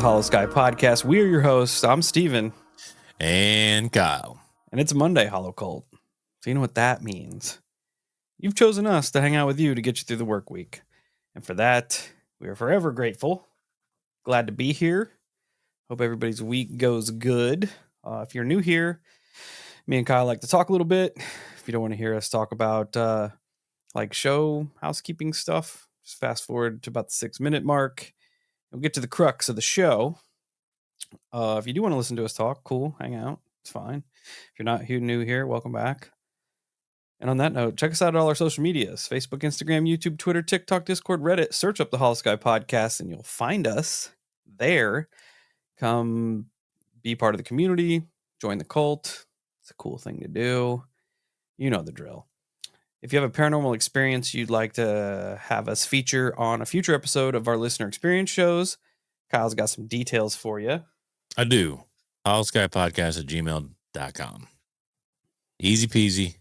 Holosky podcast. We are your hosts. I'm Steven. And Kyle. And it's Monday, Holocult. So you know what that means. You've chosen us to hang out with you to get you through the work week. And for that, we are forever grateful. Glad to be here. Hope everybody's week goes good. If you're new here, me and Kyle like to talk a little bit. If you don't want to hear us talk about show housekeeping stuff, just fast forward to about the 6-minute mark. We'll get to the crux of the show. If you do want to listen to us talk, cool, hang out. It's fine. If you're not new here, welcome back. And on that note, check us out at all our social medias: Facebook, Instagram, YouTube, Twitter, TikTok, Discord, Reddit. Search up the Holosky podcast and you'll find us there. Come be part of the community, join the cult. It's a cool thing to do. You know the drill. If you have a paranormal experience you'd like to have us feature on a future episode of our listener experience shows, Kyle's got some details for you. I do. holoskypodcast@gmail.com. Easy peasy.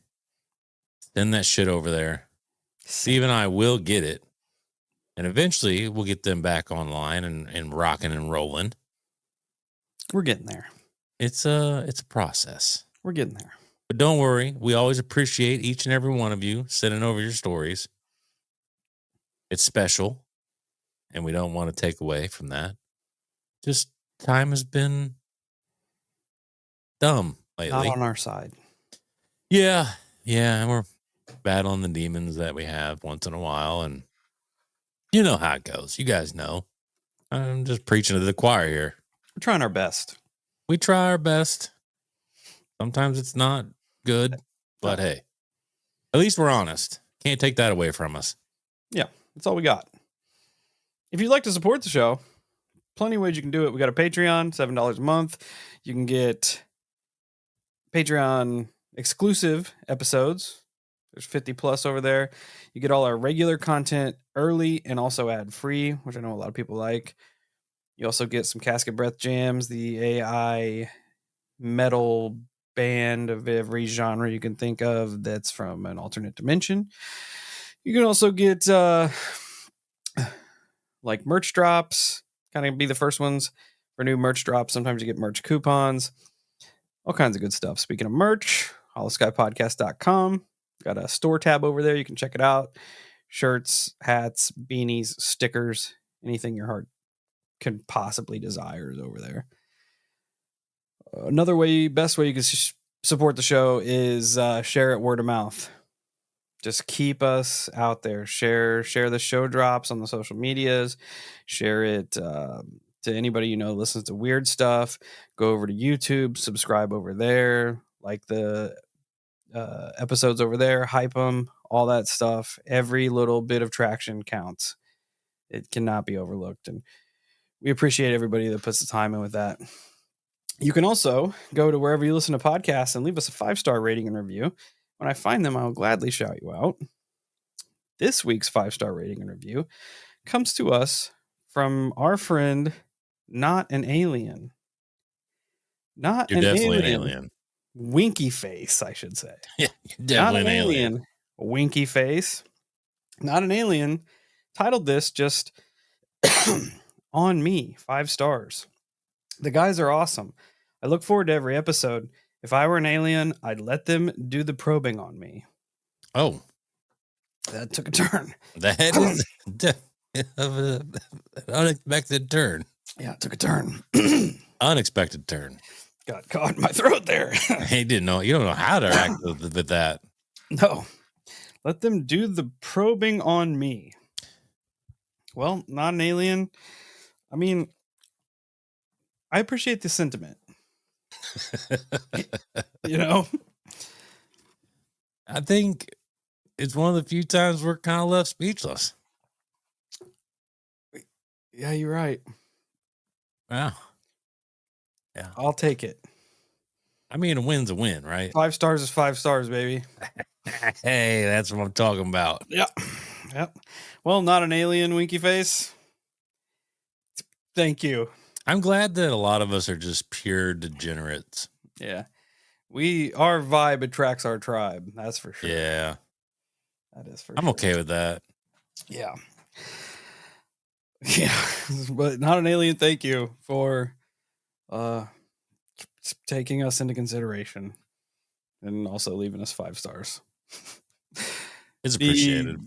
Send that shit over there. Steve and I will get it. And eventually we'll get them back online and rocking and rolling. We're getting there. It's a process. We're getting there. But don't worry. We always appreciate each and every one of you sending over your stories. It's special. And we don't want to take away from that. Just time has been dumb lately. Not on our side. Yeah. We're battling the demons that we have once in a while. And you know how it goes. You guys know. I'm just preaching to the choir here. We're trying our best. We try our best. Sometimes it's not good, but hey, at least we're honest. Can't take that away from us. Yeah, that's all we got. If you'd like to support the show, plenty of ways you can do it. We got a Patreon, $7 a month. You can get Patreon exclusive episodes. There's 50 plus over there. You get all our regular content early and also ad free, which I know a lot of people like. You also get some Casket Breath Jams, the AI metal band of every genre you can think of that's from an alternate dimension. You can also get merch drops, kind of be the first ones for new merch drops. Sometimes you get merch coupons, all kinds of good stuff. Speaking of merch, holoskypodcast.com. Got a store tab over there. You can check it out. Shirts, hats, beanies, stickers, anything your heart can possibly desire is over there. Another best way you can support the show is share it word of mouth. Just keep us out there. Share the show drops on the social medias. Share it to anybody you know listens to weird stuff. Go over to YouTube, subscribe over there, like the episodes over there, hype them, all that stuff. Every little bit of traction counts. It cannot be overlooked, and we appreciate everybody that puts the time in with that. You can also go to wherever you listen to podcasts and leave us a 5-star rating and review. When I find them, I'll gladly shout you out. This week's 5-star rating and review comes to us from our friend, Not an Alien. Not You're an definitely alien. an alien. Winky face, I should say. Yeah, you're definitely Not an alien. Winky face. Not an Alien titled this just on me, 5 stars. The guys are awesome. I look forward to every episode. If I were an alien, I'd let them do the probing on me. Oh. That took a turn. That is an unexpected turn. Yeah, it took a turn. Unexpected turn. Got caught in my throat there. He didn't know. You don't know how to act with that. No. Let them do the probing on me. Well, not an alien. I mean, I appreciate the sentiment. You know? I think it's one of the few times we're kind of left speechless. Yeah, you're right. Wow. Yeah. I'll take it. I mean, a win's a win, right? 5 stars is 5 stars, baby. Hey, that's what I'm talking about. Yeah. Yep. Well, not an alien, winky face. Thank you. I'm glad that a lot of us are just pure degenerates. Yeah. Our vibe attracts our tribe. That's for sure. Yeah. That is for I'm sure. okay with that. Yeah. Yeah, but not an alien. Thank you for taking us into consideration and also leaving us 5 stars. It's the appreciated.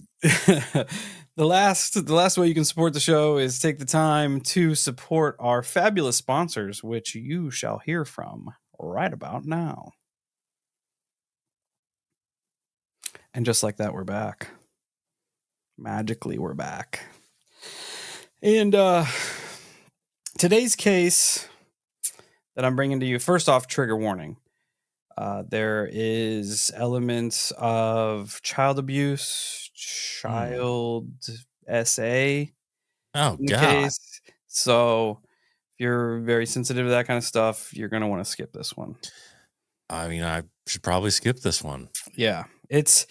the last way you can support the show is take the time to support our fabulous sponsors, which you shall hear from right about now. And just like that, we're back. Magically, we're back. And today's case that I'm bringing to you, first off, trigger warning. There is elements of child abuse, child SA Oh in the God. case. So if you're very sensitive to that kind of stuff, you're going to want to skip this one. I mean, I should probably skip this one. Yeah. It's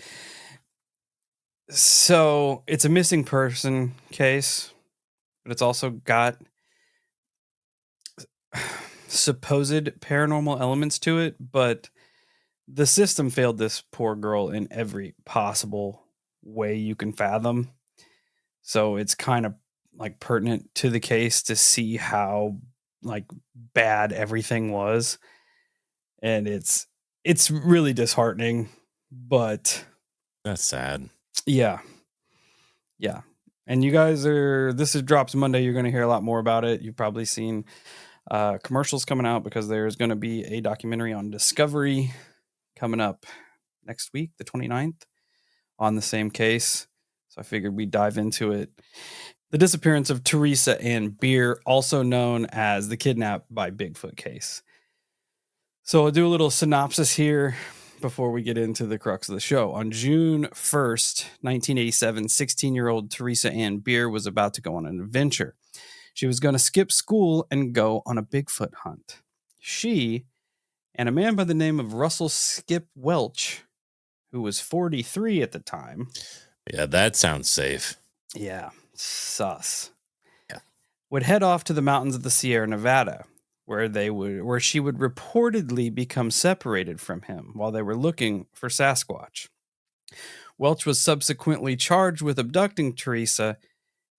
a missing person case, but it's also got supposed paranormal elements to it, but the system failed this poor girl in every possible way you can fathom. So it's kind of like pertinent to the case to see how like bad everything was. And it's really disheartening, but That's sad. yeah. Yeah. And you guys this is drops Monday. You're going to hear a lot more about it. You've probably seen commercials coming out because there's going to be a documentary on Discovery coming up next week, the 29th, on the same case. So I figured we'd dive into it. The disappearance of Theresa Ann Bier, also known as the kidnapped by Bigfoot case. So I'll do a little synopsis here before we get into the crux of the show. On June 1st, 1987, 16-year-old Theresa Ann Bier was about to go on an adventure. She was going to skip school and go on a Bigfoot hunt. She and a man by the name of Russell Skip Welch, who was 43 at the time. Yeah, that sounds safe. Yeah, sus. Yeah. Would head off to the mountains of the Sierra Nevada, where she would reportedly become separated from him while they were looking for Sasquatch. Welch was subsequently charged with abducting Theresa,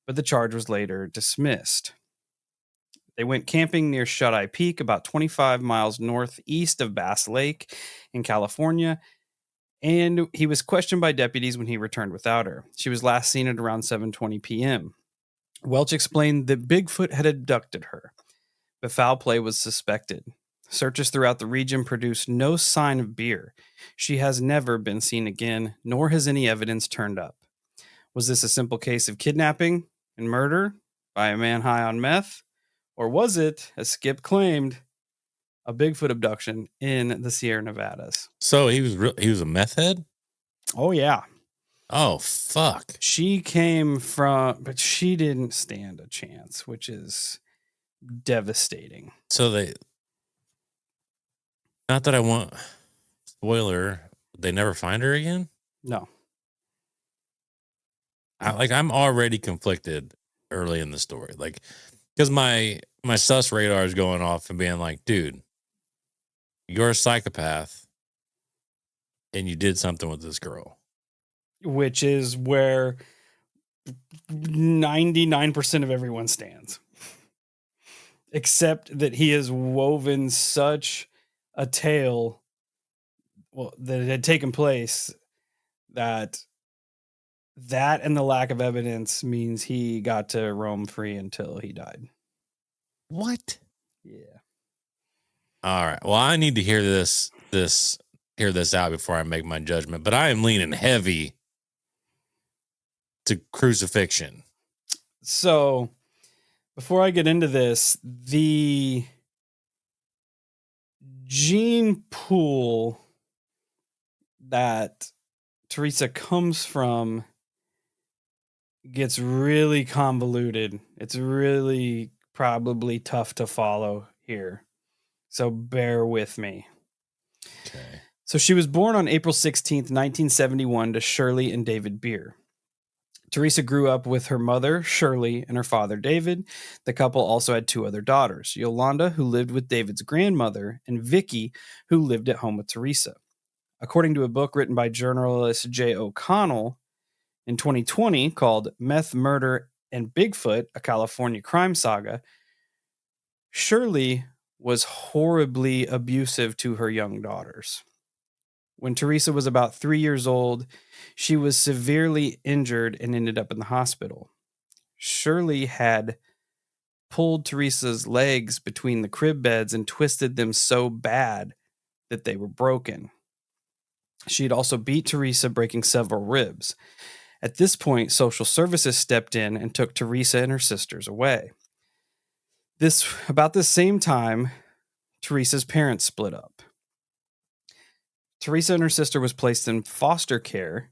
but the charge was later dismissed. They went camping near Shut-Eye Peak, about 25 miles northeast of Bass Lake in California, and he was questioned by deputies when he returned without her. She was last seen at around 7:20 p.m. Welch explained that Bigfoot had abducted her, but foul play was suspected. Searches throughout the region produced no sign of Bier. She has never been seen again, nor has any evidence turned up. Was this a simple case of kidnapping and murder by a man high on meth? Or was it, as Skip claimed, a Bigfoot abduction in the Sierra Nevadas? So he was a meth head? Oh, yeah. Oh, fuck. She came from, but she didn't stand a chance, which is devastating. So not that I want spoiler, they never find her again? No. I'm already conflicted early in the story. Like, because my sus radar is going off and being like, dude, you're a psychopath and you did something with this girl. Which is where 99% of everyone stands. Except that he has woven such a tale that had taken place that and the lack of evidence means he got to roam free until he died. What? Yeah. All right. Well, I need to hear this out before I make my judgment, but I am leaning heavy to crucifixion. So before I get into this, the gene pool that Theresa comes from gets really convoluted. It's really probably tough to follow here. So bear with me. Okay. So she was born on April 16th, 1971 to Shirley and David Bier. Theresa grew up with her mother, Shirley, and her father, David. The couple also had 2 other daughters, Yolanda, who lived with David's grandmother, and Vicky, who lived at home with Theresa. According to a book written by journalist J. O'Connell in 2020 called Meth, Murder, and Bigfoot, a California crime saga, Shirley was horribly abusive to her young daughters. When Theresa was about 3 years old, she was severely injured and ended up in the hospital. Shirley had pulled Theresa's legs between the crib beds and twisted them so bad that they were broken. She had also beat Theresa, breaking several ribs. At this point, social services stepped in and took Theresa and her sisters away. About the same time, Theresa's parents split up. Theresa and her sister was placed in foster care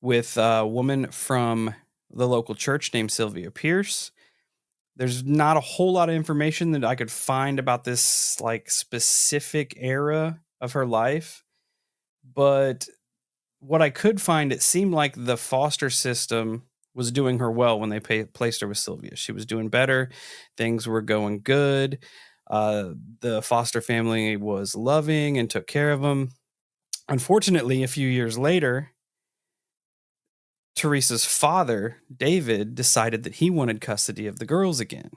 with a woman from the local church named Sylvia Pierce. There's not a whole lot of information that I could find about this like specific era of her life, but what I could find, it seemed like the foster system was doing her well when they placed her with Sylvia. She was doing better. Things were going good. The foster family was loving and took care of them. Unfortunately, a few years later, Theresa's father, David, decided that he wanted custody of the girls again.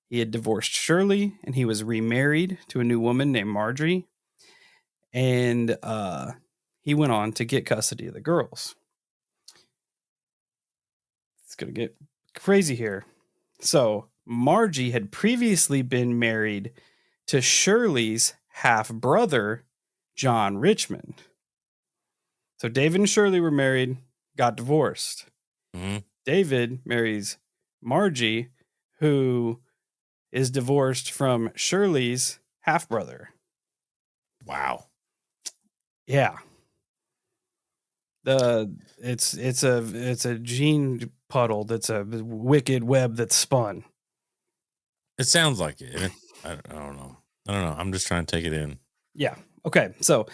He had divorced Shirley and he was remarried to a new woman named Marjorie. And he went on to get custody of the girls. It's going to get crazy here. So Margie had previously been married to Shirley's half-brother, John Richmond. So David and Shirley were married, got divorced. Mm-hmm. David marries Margie, who is divorced from Shirley's half-brother. Wow. Yeah. It's a gene puddle that's a wicked web that's spun. It sounds like it. I don't know. I'm just trying to take it in. Yeah. Okay. So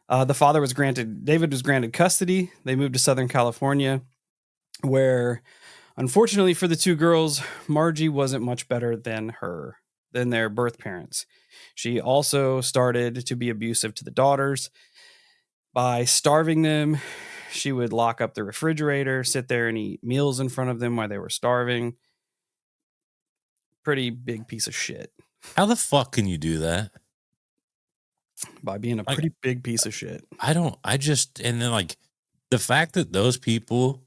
David was granted custody. They moved to Southern California, where unfortunately for the two girls, Margie wasn't much better than their birth parents. She also started to be abusive to the daughters by starving them. She would lock up the refrigerator, sit there and eat meals in front of them while they were starving. Pretty big piece of shit. How the fuck can you do that? By being a pretty big piece of shit. And then like the fact that those people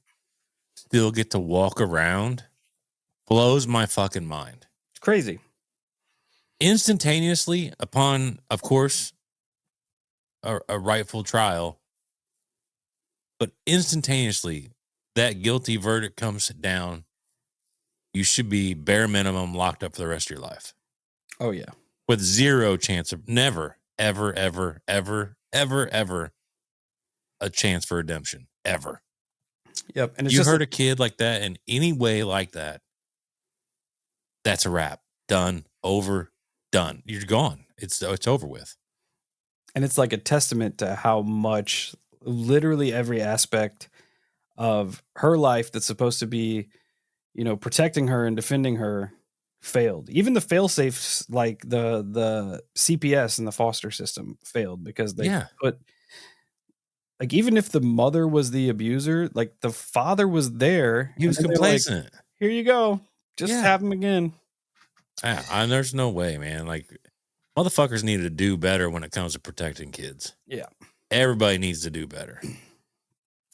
still get to walk around blows my fucking mind. It's crazy. Instantaneously upon, of course, a rightful trial, but instantaneously that guilty verdict comes down. You should be bare minimum locked up for the rest of your life. Oh yeah. With zero chance of never, ever, ever, ever, ever, ever a chance for redemption. Ever. Yep. And you hurt a kid like that in any way like that, that's a wrap. Done. Over. Done. You're gone. It's over with. And it's like a testament to how much literally every aspect of her life that's supposed to be, protecting her and defending her failed. Even the fail-safes, like the CPS and the foster system failed because they put, like, even if the mother was the abuser, like the father was there. He was complacent. Like, here you go. Just have him again. Yeah, and there's no way, man. Like, motherfuckers need to do better when it comes to protecting kids. Yeah. Everybody needs to do better.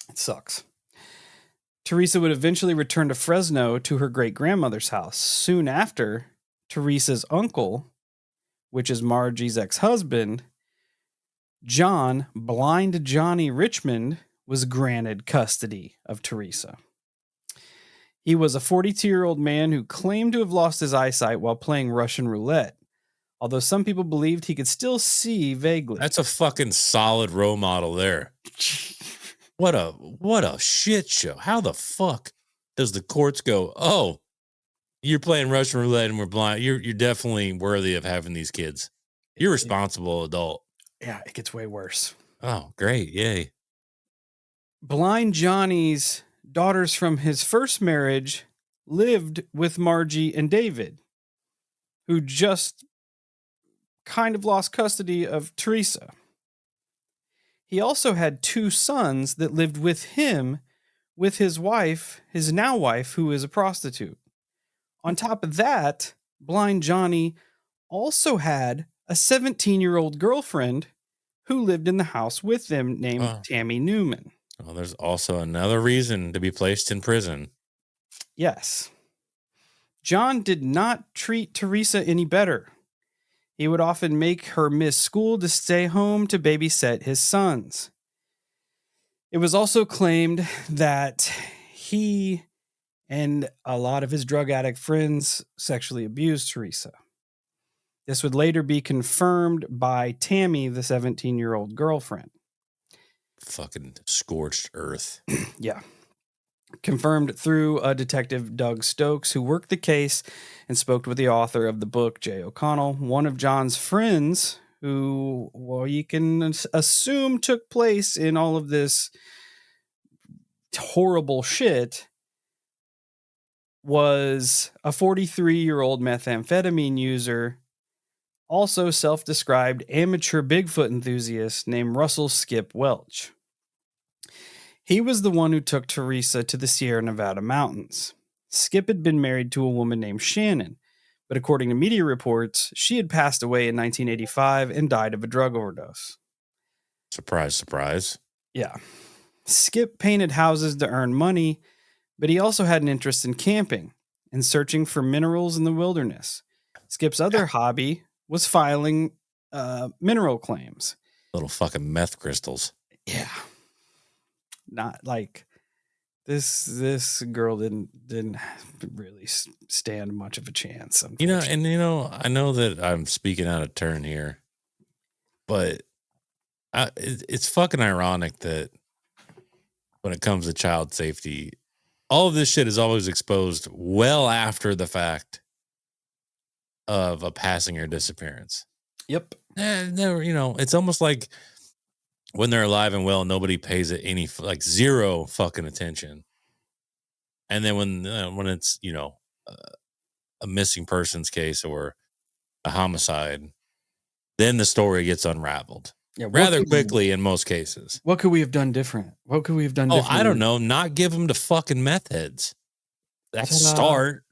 It sucks. Theresa would eventually return to Fresno to her great-grandmother's house. Soon after, Theresa's uncle, which is Margie's ex-husband, Blind Johnny Richmond, was granted custody of Theresa. He was a 42-year-old man who claimed to have lost his eyesight while playing Russian roulette, although some people believed he could still see vaguely. That's a fucking solid role model there. What a shit show. How the fuck does the courts go, oh, you're playing Russian roulette and we're blind. You're definitely worthy of having these kids. You're a responsible adult. Yeah, it gets way worse. Oh, great. Yay. Blind Johnny's daughters from his first marriage lived with Margie and David, who just kind of lost custody of Theresa. He also had two sons that lived with him with his wife, his now wife, who is a prostitute. On top of that, Blind Johnny also had a 17-year-old girlfriend who lived in the house with them named Oh, Tammy Newman. well, there's also another reason to be placed in prison. Yes. John did not treat Theresa any better. He would often make her miss school to stay home to babysit his sons. It was also claimed that he and a lot of his drug addict friends sexually abused Theresa. This would later be confirmed by Tammy, the 17-year-old girlfriend. Fucking scorched earth. Yeah. Confirmed through Detective Doug Stokes, who worked the case and spoke with the author of the book, Jay O'Connell, one of John's friends, who, well, you can assume took place in all of this horrible shit, was a 43-year-old methamphetamine user, also self-described amateur Bigfoot enthusiast named Russell Skip Welch. He was the one who took Theresa to the Sierra Nevada mountains. Skip had been married to a woman named Shannon, but according to media reports, she had passed away in 1985 and died of a drug overdose. Surprise, surprise. Yeah. Skip painted houses to earn money, but he also had an interest in camping and searching for minerals in the wilderness. Skip's other hobby was filing mineral claims. Little fucking meth crystals. Yeah. Not like this girl didn't really stand much of a chance. I know that I'm speaking out of turn here, but it's fucking ironic that when it comes to child safety, all of this shit is always exposed well after the fact of a passing or disappearance. Yep. It's almost like when they're alive and well, nobody pays it any zero fucking attention. And then when it's a missing persons case or a homicide, then the story gets unraveled rather quickly in most cases. What could we have done different? What could we have done different? I don't know. Not give them to fucking meth heads. That's a start.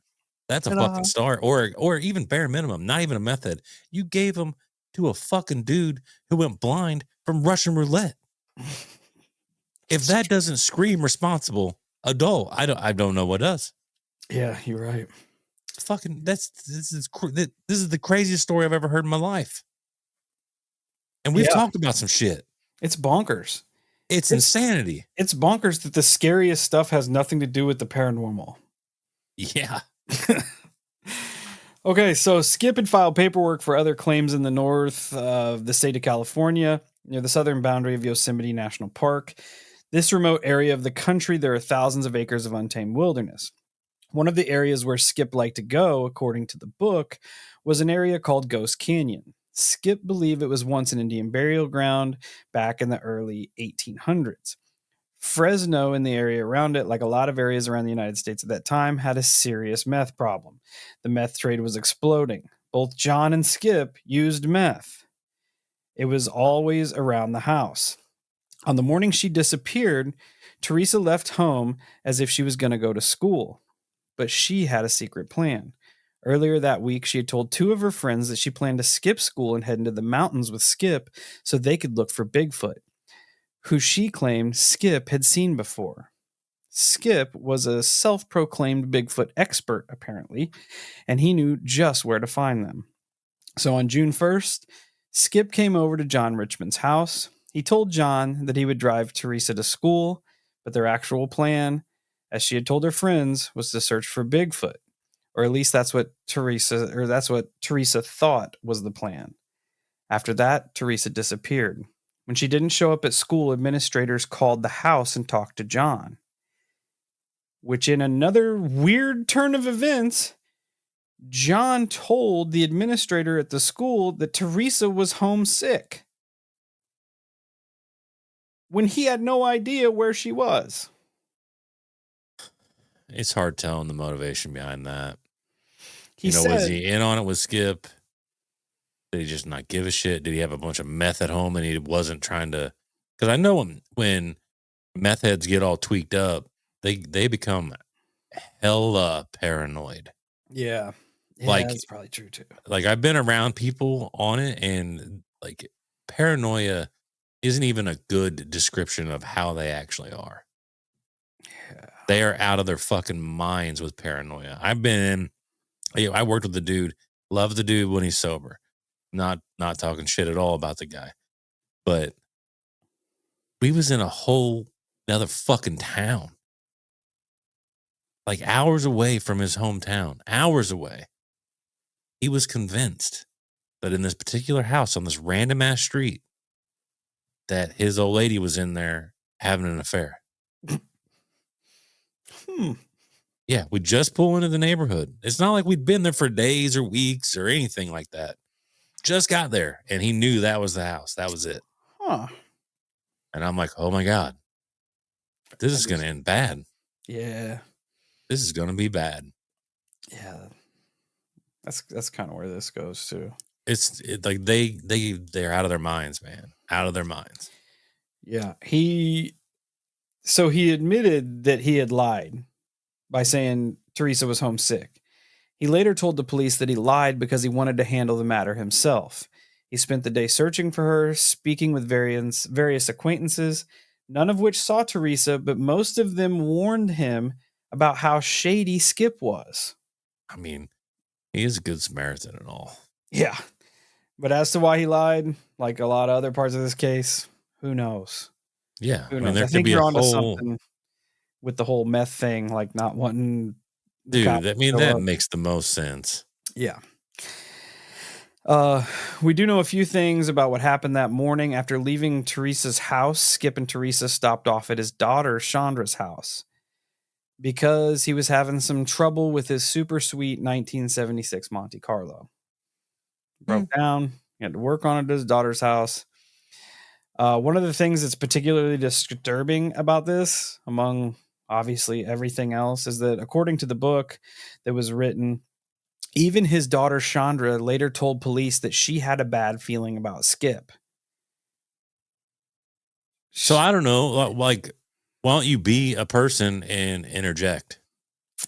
That's a fucking start. Or even bare minimum, not even a meth head. You gave them to a fucking dude who went blind from Russian roulette. If that doesn't scream responsible adult, I don't know what does. Yeah, you're right. Fucking this is the craziest story I've ever heard in my life. And we've talked about some shit. It's bonkers. It's insanity. It's bonkers that the scariest stuff has nothing to do with the paranormal. Yeah. Okay, so Skip had filed paperwork for other claims in the north of the state of California, near the southern boundary of Yosemite National Park. This remote area of the country, there are thousands of acres of untamed wilderness. One of the areas where Skip liked to go, according to the book, was an area called Ghost Canyon. Skip believed it was once an Indian burial ground back in the early 1800s. Fresno and the area around it, like a lot of areas around the United States at that time, had a serious meth problem. The meth trade was exploding. Both John and Skip used meth. It was always around the house. On the morning she disappeared, Theresa left home as if she was going to go to school, but she had a secret plan. Earlier that week, she had told two of her friends that she planned to skip school and head into the mountains with Skip so they could look for Bigfoot, who she claimed Skip had seen before. Skip was a self-proclaimed Bigfoot expert, apparently, and he knew just where to find them. So on June 1st, Skip came over to John Richmond's house. He told John that he would drive Theresa to school, but their actual plan, as she had told her friends, was to search for Bigfoot. Or at least that's what Theresa thought was the plan. After that, Theresa disappeared. When she didn't show up at school, administrators called the house and talked to John. Which, in another weird turn of events, John told the administrator at the school that Theresa was homesick, when he had no idea where she was. It's hard telling the motivation behind that. He said, was he in on it with Skip? Did he just not give a shit? Did he have a bunch of meth at home and he wasn't trying to? Because I know when meth heads get all tweaked up, they become hella paranoid. Yeah. Yeah, Like that's probably true too. like I've been around people on it, and like paranoia isn't even a good description of how they actually are. Yeah. They are out of their fucking minds with paranoia. I worked with the dude, love the dude when he's sober. Not talking shit at all about the guy. But we was in a whole another fucking town. Like hours away from his hometown. Hours away. He was convinced that in this particular house on this random ass street that his old lady was in there having an affair. Yeah, we just pull into the neighborhood. It's not like we'd been there for days or weeks or anything like that. Just got there, and he knew that was the house. That was it. Huh. And I'm like, oh my God, this is going to end bad. Yeah. This is going to be bad. Yeah. That's kind of where this goes too. It's like they're out of their minds, man. Out of their minds. Yeah. He admitted that he had lied by saying Theresa was homesick. He later told the police that he lied because he wanted to handle the matter himself. He spent the day searching for her, speaking with various acquaintances, none of which saw Theresa, but most of them warned him about how shady Skip was. I mean, he is a good Samaritan and all. Yeah. But as to why he lied, like a lot of other parts of this case, who knows? Yeah. Who I knows? mean, there I could think be you're a onto whole something with the whole meth thing, like not wanting the cops dude. I to mean, show that up. makes the most sense. Yeah. We do know a few things about what happened that morning. After leaving Theresa's house, Skip and Theresa stopped off at his daughter Chandra's house because he was having some trouble with his super sweet 1976 Monte Carlo. Broke down. He had to work on it at his daughter's house. One of the things that's particularly disturbing about this, among obviously everything else, is that according to the book that was written, even his daughter Chandra later told police that she had a bad feeling about Skip. So I don't know, like, why don't you be a person and interject?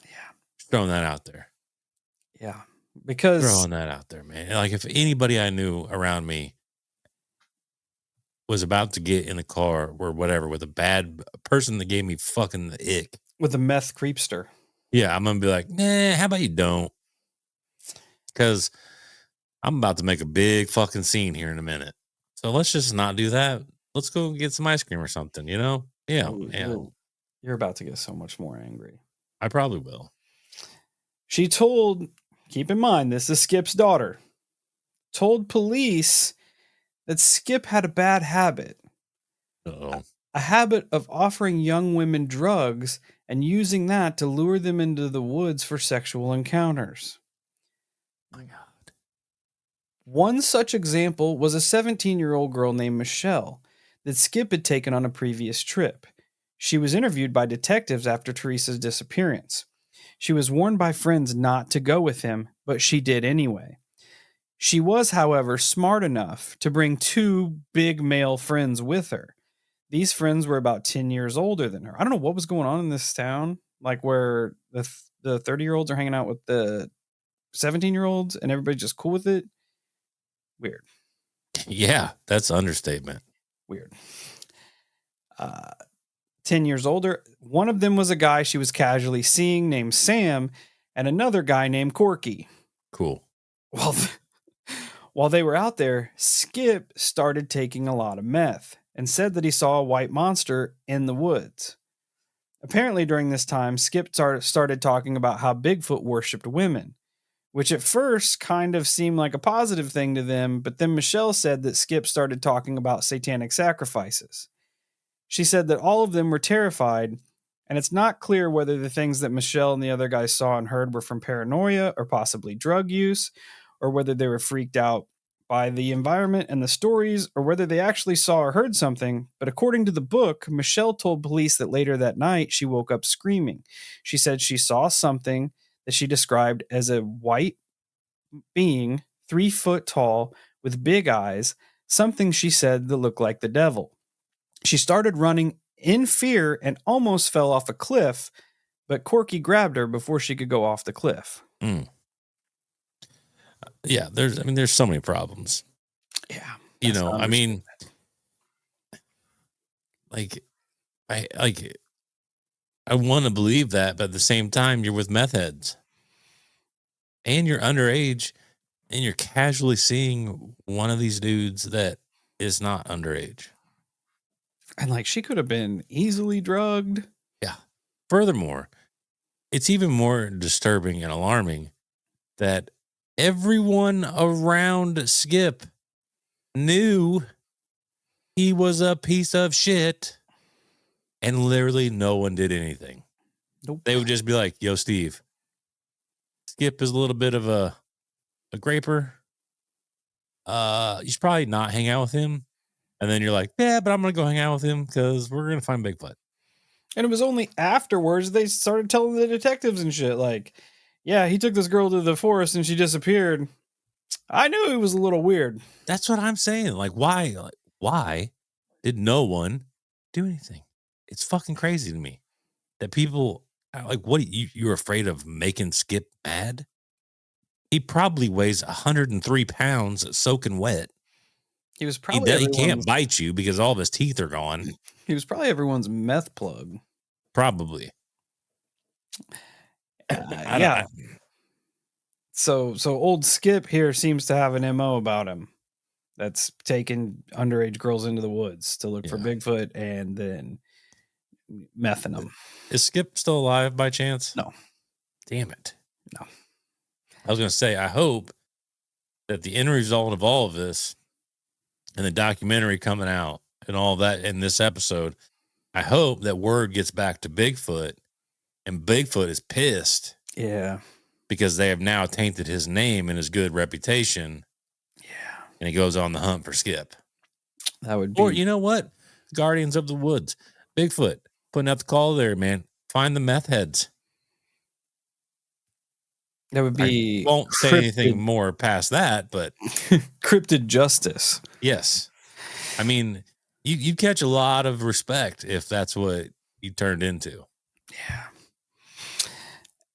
Yeah. Just throwing that out there. Yeah. Because Throwing that out there, man. Like if anybody I knew around me was about to get in a car or whatever with a person that gave me fucking the ick. with the meth creepster. Yeah, I'm gonna be like, nah, how about you don't? Because I'm about to make a big fucking scene here in a minute. So let's just not do that. Let's go get some ice cream or something, you know? Yeah, yeah. You're about to get so much more angry. I probably will. She told, keep in mind, this is Skip's daughter, told police that Skip had a bad habit. Uh-oh. A habit of offering young women drugs and using that to lure them into the woods for sexual encounters. My God. One such example was a 17-year-old girl named Michelle that Skip had taken on a previous trip. She was interviewed by detectives after Theresa's disappearance. She was warned by friends not to go with him, but she did anyway. She was, however, smart enough to bring two big male friends with her. These friends were about 10 years older than her. I don't know what was going on in this town, like where the 30-year-olds are hanging out with the 17-year-olds and everybody's just cool with it. Weird. Yeah, that's understatement. Weird. 10 years older. One of them was a guy she was casually seeing named Sam, and another guy named Corky. Cool. Well, while they were out there, Skip started taking a lot of meth and said that he saw a white monster in the woods. Apparently, during this time, Skip started talking about how Bigfoot worshipped women, which at first kind of seemed like a positive thing to them, but then Michelle said that Skip started talking about satanic sacrifices. She said that all of them were terrified, and it's not clear whether the things that Michelle and the other guys saw and heard were from paranoia or possibly drug use, or whether they were freaked out by the environment and the stories, or whether they actually saw or heard something. But according to the book, Michelle told police that later that night she woke up screaming. She said she saw something that she described as a white being, 3 foot tall, with big eyes, something she said that looked like the devil. She started running in fear and almost fell off a cliff, but Corky grabbed her before she could go off the cliff. Yeah, there's so many problems. Yeah. You know, I mean, I want to believe that, but at the same time, you're with meth heads and you're underage and you're casually seeing one of these dudes that is not underage. And like, she could have been easily drugged. Yeah. Furthermore, it's even more disturbing and alarming that everyone around Skip knew he was a piece of shit and literally no one did anything. Nope. They would just be like, yo, Steve, Skip is a little bit of a graper. You should probably not hang out with him. And then you're like, yeah, but I'm going to go hang out with him because we're going to find Bigfoot. And it was only afterwards they started telling the detectives and shit, like, yeah, he took this girl to the forest and she disappeared. I knew it was a little weird. That's what I'm saying. Like, why? Why did no one do anything? It's fucking crazy to me that people like, what you're afraid of making Skip mad? He probably weighs 103 pounds soaking wet. He was probably he can't bite you because all of his teeth are gone. He was probably everyone's meth plug. Probably. Yeah. So old Skip here seems to have an MO about him that's taking underage girls into the woods to look for Bigfoot and then mething them. Is Skip still alive by chance? No. Damn it. No. I was going to say, I hope that the end result of all of this and the documentary coming out and all that in this episode, I hope that word gets back to Bigfoot and Bigfoot is pissed. Yeah. Because they have now tainted his name and his good reputation. Yeah. And he goes on the hunt for Skip. That would be. Or you know what? Guardians of the Woods. Bigfoot putting out the call there, man. Find the meth heads. That would be. I won't say anything more past that, but cryptid justice. Yes. I mean, you'd catch a lot of respect if that's what you turned into. Yeah.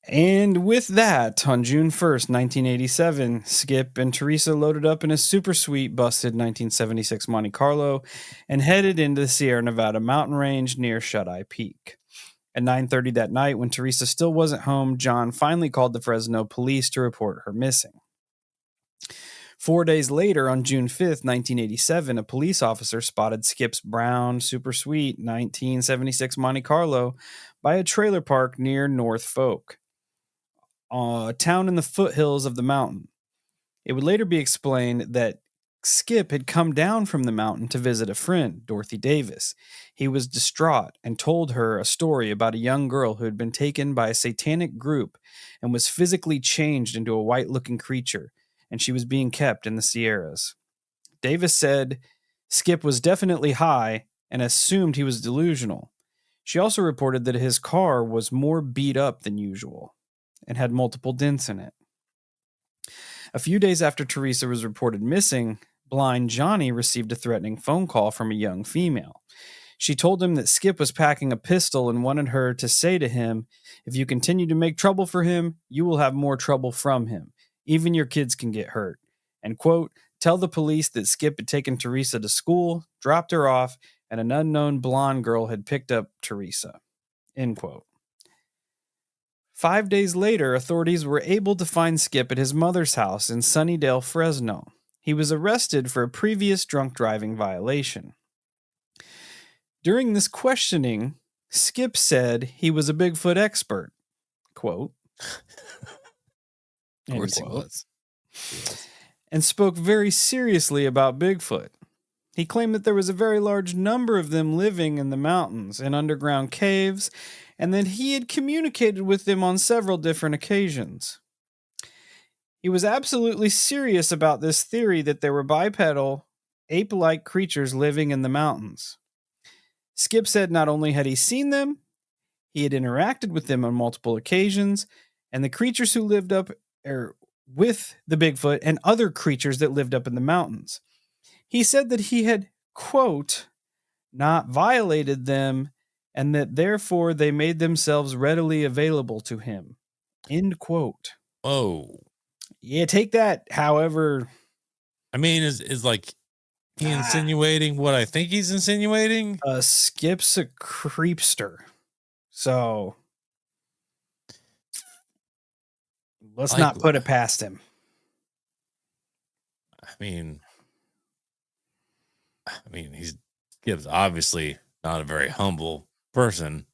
And with that, on June 1st, 1987, Skip and Theresa loaded up in a super sweet busted 1976 Monte Carlo and headed into the Sierra Nevada mountain range near Shut-Eye Peak. At 9:30 that night, when Theresa still wasn't home, John finally called the Fresno police to report her missing. 4 days later, on June 5th, 1987, a police officer spotted Skip's brown, super sweet 1976 Monte Carlo by a trailer park near North Folk, a town in the foothills of the mountain. It would later be explained that Skip had come down from the mountain to visit a friend, Dorothy Davis. He was distraught and told her a story about a young girl who had been taken by a satanic group and was physically changed into a white-looking creature, and she was being kept in the Sierras. Davis said Skip was definitely high and assumed he was delusional. She also reported that his car was more beat up than usual and had multiple dents in it. A few days after Theresa was reported missing, blind Johnny received a threatening phone call from a young female. She told him that Skip was packing a pistol and wanted her to say to him, "If you continue to make trouble for him, you will have more trouble from him. Even your kids can get hurt." And quote, "Tell the police that Skip had taken Theresa to school, dropped her off, and an unknown blonde girl had picked up Theresa." End quote. 5 days later, authorities were able to find Skip at his mother's house in Sunnydale, Fresno. He was arrested for a previous drunk driving violation. During this questioning, Skip said he was a Bigfoot expert. Quote. Of course he was. And spoke very seriously about Bigfoot. He claimed that there was a very large number of them living in the mountains in underground caves, and that he had communicated with them on several different occasions. He was absolutely serious about this theory that there were bipedal, ape-like creatures living in the mountains. Skip said not only had he seen them, he had interacted with them on multiple occasions, and the creatures who lived up with the Bigfoot and other creatures that lived up in the mountains. He said that he had, quote, not violated them, and that therefore they made themselves readily available to him. End quote. Whoa. Yeah, take that. However, I mean, is like he insinuating what I think he's insinuating? Skip's a creepster. So let's Like, not put it past him. I mean, Skip's obviously not a very humble person.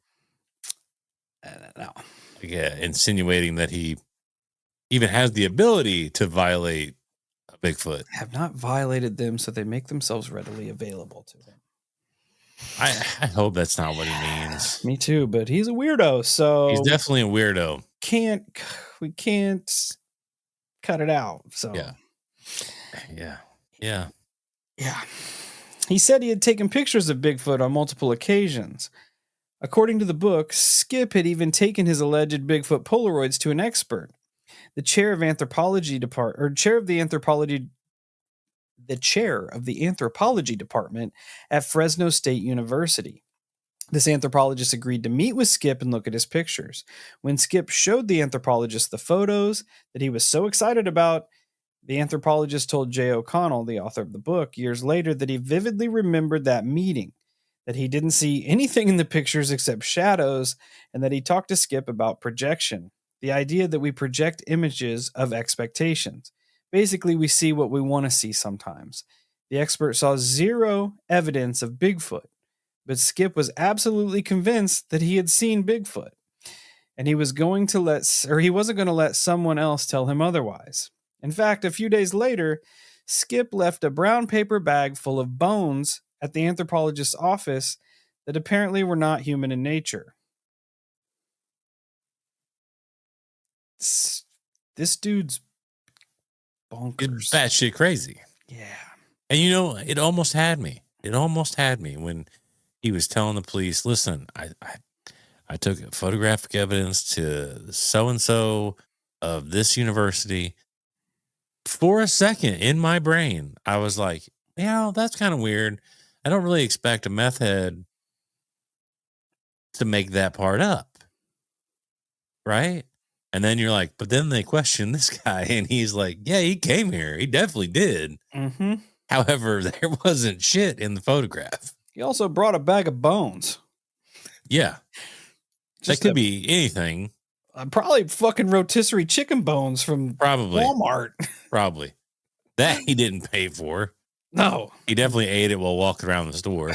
No. Yeah, insinuating that he even has the ability to violate a Bigfoot. Have not violated them, so they make themselves readily available to him. I hope that's not what he means. Me too, but he's a weirdo, so He's definitely a weirdo. We can't cut it out. So Yeah. He said he had taken pictures of Bigfoot on multiple occasions. According to the book, Skip had even taken his alleged Bigfoot Polaroids to an expert, the chair of the anthropology department at Fresno State University. This anthropologist agreed to meet with Skip and look at his pictures. When Skip showed the anthropologist the photos that he was so excited about, the anthropologist told J. O'Connell, the author of the book, years later that he vividly remembered that meeting, that he didn't see anything in the pictures except shadows, and that he talked to Skip about projection, the idea that we project images of expectations. Basically, we see what we want to see sometimes. The expert saw zero evidence of Bigfoot, but Skip was absolutely convinced that he had seen Bigfoot, and he wasn't going to let someone else tell him otherwise. In fact, a few days later, Skip left a brown paper bag full of bones at the anthropologist's office that apparently were not human in nature. This dude's bonkers. It's batshit crazy. Yeah. And it almost had me. It almost had me when he was telling the police, listen, I took photographic evidence to so-and-so of this university. For a second in my brain, I was like, that's kind of weird. I don't really expect a meth head to make that part up. Right? And then you're like, but then they question this guy and he's like, yeah, he came here. He definitely did. Mm-hmm. However, there wasn't shit in the photograph. He also brought a bag of bones. Yeah. That could be anything. Probably fucking rotisserie chicken bones from Walmart. Probably. That he didn't pay for. No. He definitely ate it while walking around the store.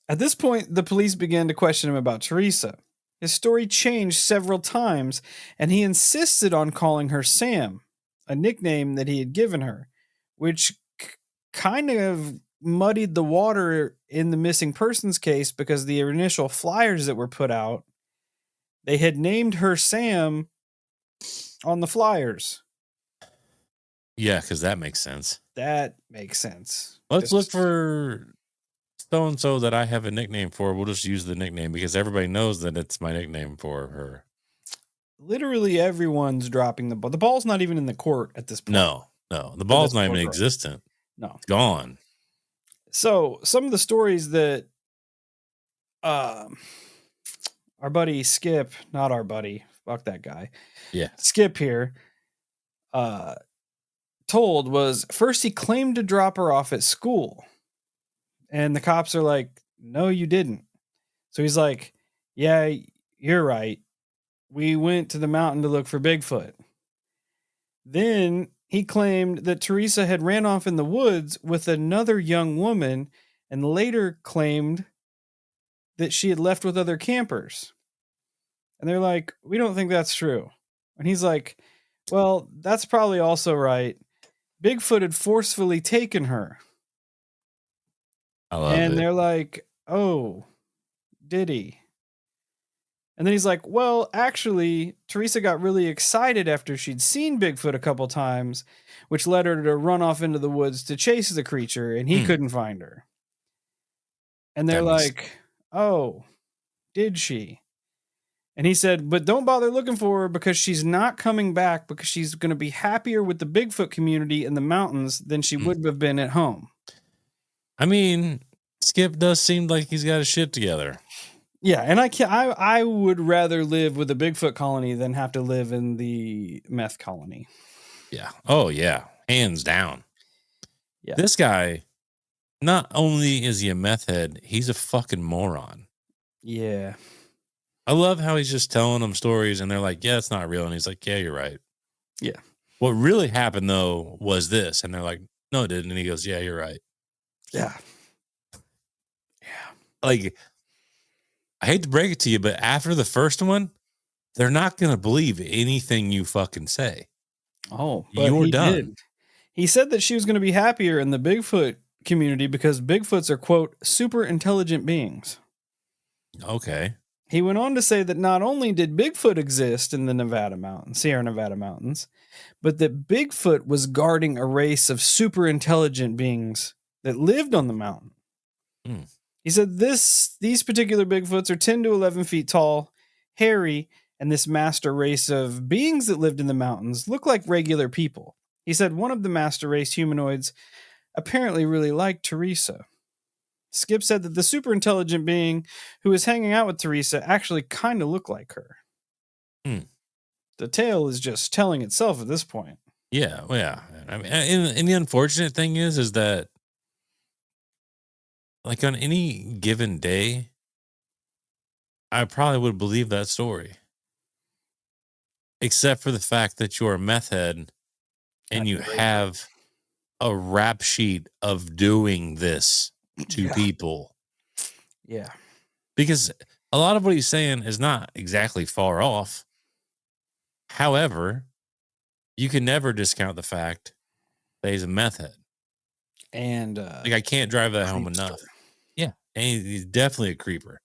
At this point, the police began to question him about Theresa. His story changed several times, and he insisted on calling her Sam, a nickname that he had given her, which kind of muddied the water in the missing persons case because the initial flyers that were put out, they had named her Sam on the flyers. Yeah, because that makes sense. That makes sense. Let's look for so-and-so that I have a nickname for. We'll just use the nickname because everybody knows that it's my nickname for her. Literally everyone's dropping the ball. The ball's not even in the court at this point. No. The ball's not even existent. No. It's gone. So some of the stories that our buddy Skip, not our buddy, fuck that guy. Yeah. Skip here, told was first he claimed to drop her off at school. And the cops are like, no, you didn't. So he's like, yeah, you're right. We went to the mountain to look for Bigfoot. Then he claimed that Theresa had ran off in the woods with another young woman and later claimed that she had left with other campers. And they're like, we don't think that's true. And he's like, well, that's probably also right. Bigfoot had forcefully taken her. I love it. They're like, oh, did he? And then he's like, well, actually, Theresa got really excited after she'd seen Bigfoot a couple times, which led her to run off into the woods to chase the creature, and he couldn't find her. And they're like, oh, did she? And he said, but don't bother looking for her because she's not coming back because she's going to be happier with the Bigfoot community in the mountains than she would have been at home. I mean, Skip does seem like he's got his shit together. Yeah, and I would rather live with a Bigfoot colony than have to live in the meth colony. Yeah. Oh, yeah. Hands down. Yeah. This guy, not only is he a meth head, he's a fucking moron. Yeah. I love how he's just telling them stories and they're like, yeah, it's not real. And he's like, yeah, you're right. Yeah. What really happened, though, was this. And they're like, no, it didn't. And he goes, yeah, you're right. Yeah. Yeah. Like, I hate to break it to you, but after the first one, they're not going to believe anything you fucking say. Oh, but You're he done. did. He said that she was going to be happier in the Bigfoot community because Bigfoots are, quote, super intelligent beings. Okay. He went on to say that not only did Bigfoot exist in the Sierra Nevada mountains, but that Bigfoot was guarding a race of super intelligent beings that lived on the mountain. Hmm. He said these particular Bigfoots are 10 to 11 feet tall, hairy, and this master race of beings that lived in the mountains look like regular people. He said one of the master race humanoids apparently really liked Theresa. Skip said that the super intelligent being who was hanging out with Theresa actually kind of looked like her. Hmm. The tale is just telling itself at this point. Yeah. Well, yeah. I mean, and the unfortunate thing is that, like, on any given day, I probably would believe that story. Except for the fact that you're a meth head and you have a rap sheet of doing this to people. Yeah. Because a lot of what he's saying is not exactly far off. However, you can never discount the fact that he's a meth head. And like, I can't drive that home enough. Yeah. And he's definitely a creeper.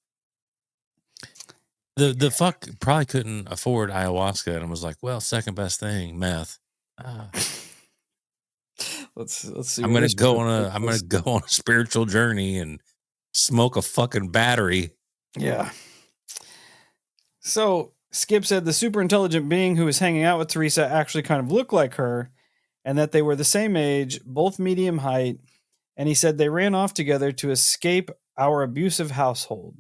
The fuck probably couldn't afford ayahuasca and was like, well, second best thing, meth. Let's see. I'm gonna go on a spiritual journey and smoke a fucking battery. Yeah. So Skip said the super intelligent being who was hanging out with Theresa actually kind of looked like her, and that they were the same age, both medium height, and he said they ran off together to escape our abusive household.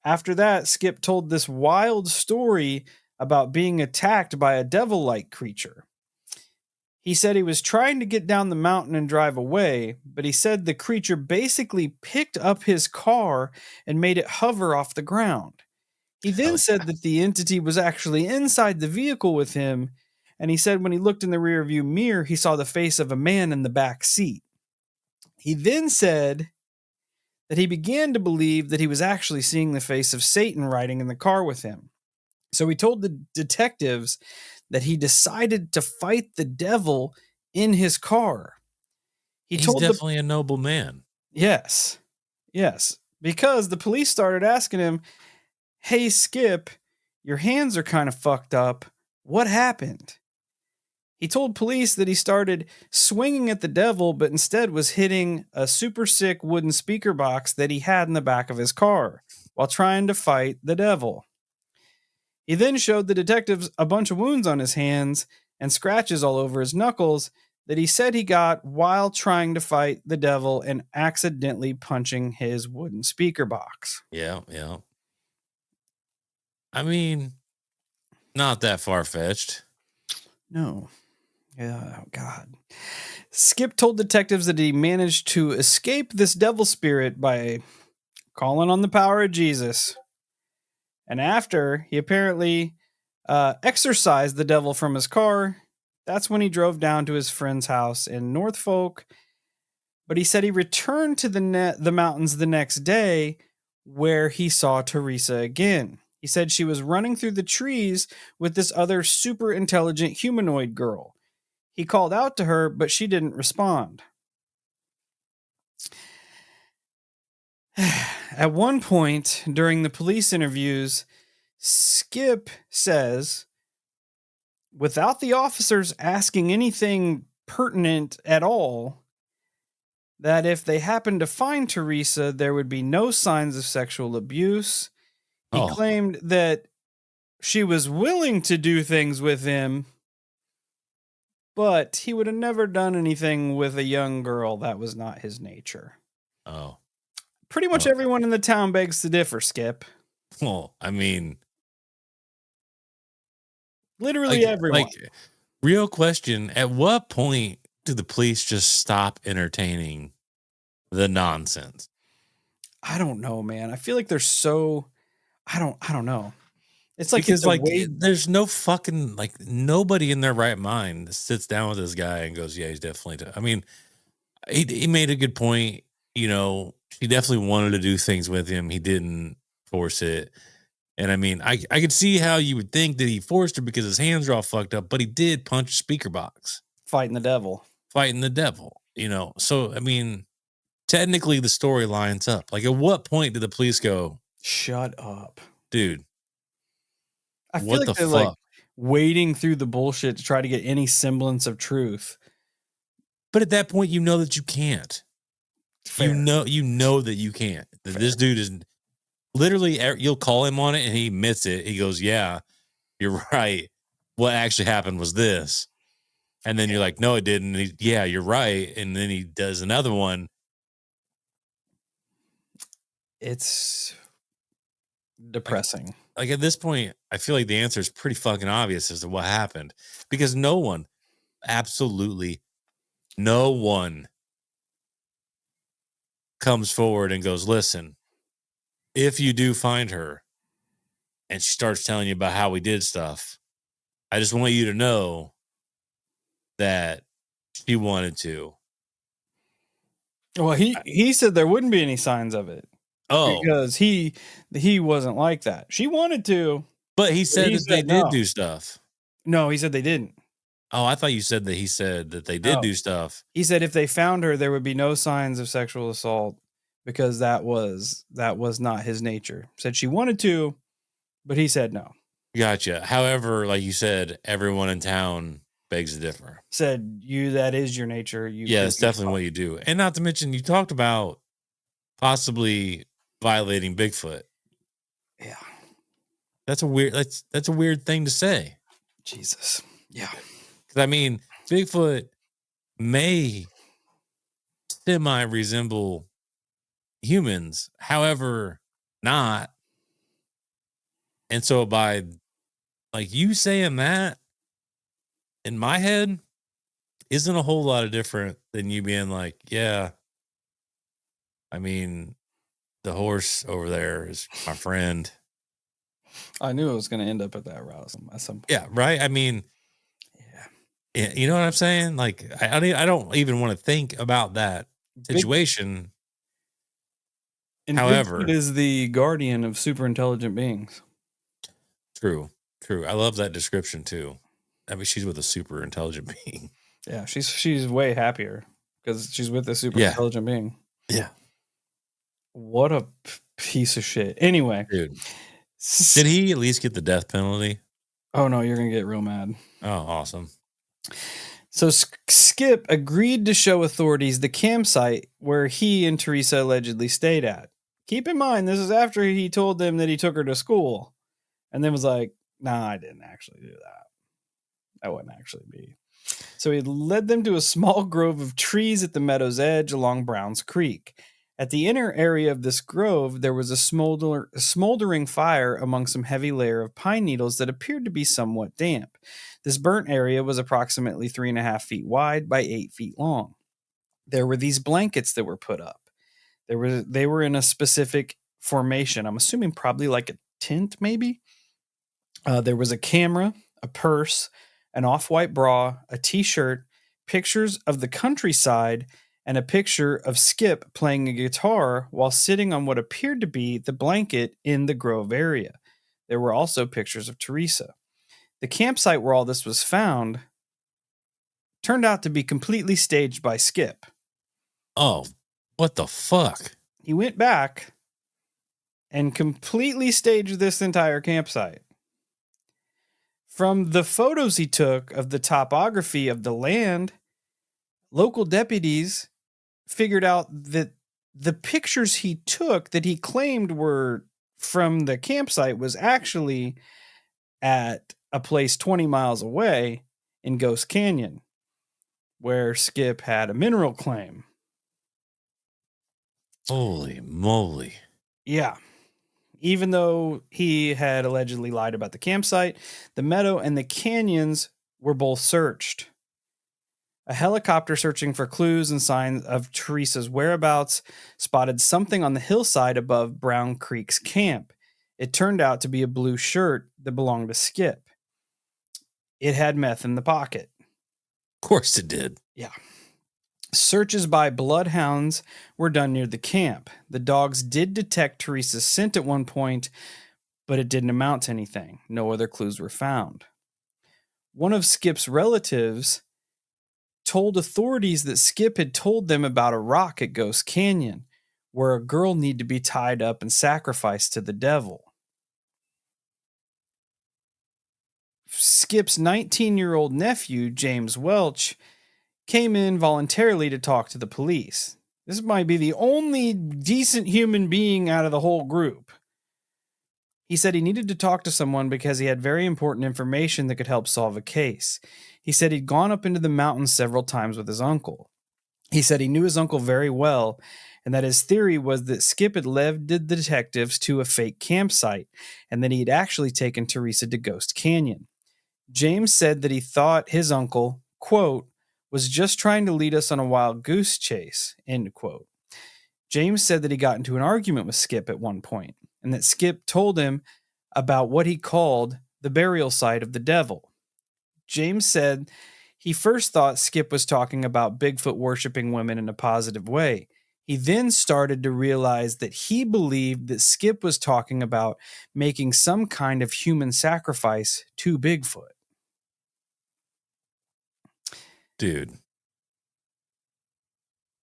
After that, Skip told this wild story about being attacked by a devil-like creature. He said he was trying to get down the mountain and drive away, but he said the creature basically picked up his car and made it hover off the ground. He then said that the entity was actually inside the vehicle with him, and he said when he looked in the rearview mirror, he saw the face of a man in the back seat. He then said that he began to believe that he was actually seeing the face of Satan riding in the car with him. So he told the detectives that he decided to fight the devil in his car. He's definitely a noble man. Yes. Yes. Because the police started asking him, hey, Skip, your hands are kind of fucked up. What happened? He told police that he started swinging at the devil, but instead was hitting a super sick wooden speaker box that he had in the back of his car while trying to fight the devil. He then showed the detectives a bunch of wounds on his hands and scratches all over his knuckles that he said he got while trying to fight the devil and accidentally punching his wooden speaker box. Yeah, yeah. I mean, not that far-fetched. No. Oh, God. Skip told detectives that he managed to escape this devil spirit by calling on the power of Jesus. And after he apparently exorcised the devil from his car, that's when he drove down to his friend's house in Norfolk. But he said he returned to the mountains the next day where he saw Theresa again. He said she was running through the trees with this other super intelligent humanoid girl. He called out to her, but she didn't respond. At one point during the police interviews, Skip says, without the officers asking anything pertinent at all, that if they happened to find Theresa, there would be no signs of sexual abuse. He claimed that she was willing to do things with him, but he would have never done anything with a young girl. That was not his nature. Oh, Pretty much okay. everyone in the town begs to differ, Skip. Well, I mean, Literally everyone. real question. At what point do the police just stop entertaining the nonsense? I don't know, man. I feel like they're so I don't know. It's like Because it's a way there's no fucking nobody in their right mind sits down with this guy and goes, yeah, he's definitely. I mean, he made a good point. You know, she definitely wanted to do things with him. He didn't force it. And I mean, I could see how you would think that he forced her because his hands are all fucked up, but he did punch a speaker box, fighting the devil. fighting the devil, you know. So I mean, technically the story lines up. Like, at what point did the police go, Shut up. dude, I feel what like the they're like fuck? wading through the bullshit to try to get any semblance of truth. But at that point, you know that you can't. Fair. You know that you can't. That this dude is literally, you'll call him on it and he admits it. He goes, yeah, you're right. What actually happened was this. And then you're like, no, it didn't. Yeah, you're right. And then he does another one. It's depressing. Like at this point, I feel like the answer is pretty fucking obvious as to what happened, because no one, absolutely no one, comes forward and goes, listen, if you do find her and she starts telling you about how we did stuff, I just want you to know that she wanted to. Well, he said there wouldn't be any signs of it Oh, because he wasn't like that. She wanted to, but he but said he that they said did no. do stuff. No, he said they didn't. Oh, I thought you said that he said that they did No. do stuff. He said if they found her, there would be no signs of sexual assault because that was not his nature. Said she wanted to, but he said no. Gotcha. However, like you said, everyone in town begs to differ. Said that is your nature. Yeah, that's definitely what you do. And not to mention, you talked about possibly violating Bigfoot. Yeah. That's a weird thing to say. Jesus. Yeah. Because I mean, Bigfoot may semi resemble humans, however, not. And so by you saying that, in my head, isn't a whole lot of different than you being like, yeah, I mean, the horse over there is my friend. I knew it was going to end up at that route at some point. Yeah, right. I mean, yeah, you know what I'm saying? Like, I don't even want to think about that situation. And However, Bigfoot is the guardian of super intelligent beings. true. I love that description too. I mean, she's with a super intelligent being. Yeah, she's way happier because she's with a super intelligent being. Yeah. What a piece of shit. Anyway, dude, did he at least get the death penalty? Oh no, you're gonna get real mad. Oh, awesome. So Skip agreed to show authorities the campsite where he and Theresa allegedly stayed at. Keep in mind, this is after he told them that he took her to school, and then was like, "Nah, I didn't actually do that. That wouldn't actually be." So he led them to a small grove of trees at the meadow's edge along Browns Creek. At the inner area of this grove, there was a smoldering fire among some heavy layer of pine needles that appeared to be somewhat damp. This burnt area was approximately 3.5 feet wide by 8 feet long. There were these blankets that were put up. They were in a specific formation. I'm assuming probably like a tent, maybe. There was a camera, a purse, an off-white bra, a t-shirt, pictures of the countryside, and a picture of Skip playing a guitar while sitting on what appeared to be the blanket in the grove area. There were also pictures of Theresa. The campsite where all this was found turned out to be completely staged by Skip. Oh, what the fuck? He went back and completely staged this entire campsite. From the photos he took of the topography of the land, local deputies figured out that the pictures he took that he claimed were from the campsite was actually at a place 20 miles away in Ghost Canyon, where Skip had a mineral claim. Holy moly. Yeah. Even though he had allegedly lied about the campsite, the meadow and the canyons were both searched. A helicopter searching for clues and signs of Theresa's whereabouts spotted something on the hillside above Brown Creek's camp. It turned out to be a blue shirt that belonged to Skip. It had meth in the pocket. Of course it did. Yeah. Searches by bloodhounds were done near the camp. The dogs did detect Theresa's scent at one point, but it didn't amount to anything. No other clues were found. One of Skip's relatives told authorities that Skip had told them about a rock at Ghost Canyon where a girl needed to be tied up and sacrificed to the devil. Skip's 19-year-old nephew, James Welch, came in voluntarily to talk to the police. This might be the only decent human being out of the whole group. He said he needed to talk to someone because he had very important information that could help solve a case. He said he'd gone up into the mountains several times with his uncle. He said he knew his uncle very well, and that his theory was that Skip had led the detectives to a fake campsite, and that he had actually taken Theresa to Ghost Canyon. James said that he thought his uncle, quote, was just trying to lead us on a wild goose chase, end quote. James said that he got into an argument with Skip at one point, and that Skip told him about what he called the burial site of the devil. James said he first thought Skip was talking about Bigfoot worshiping women in a positive way. He then started to realize that he believed that Skip was talking about making some kind of human sacrifice to Bigfoot. Dude.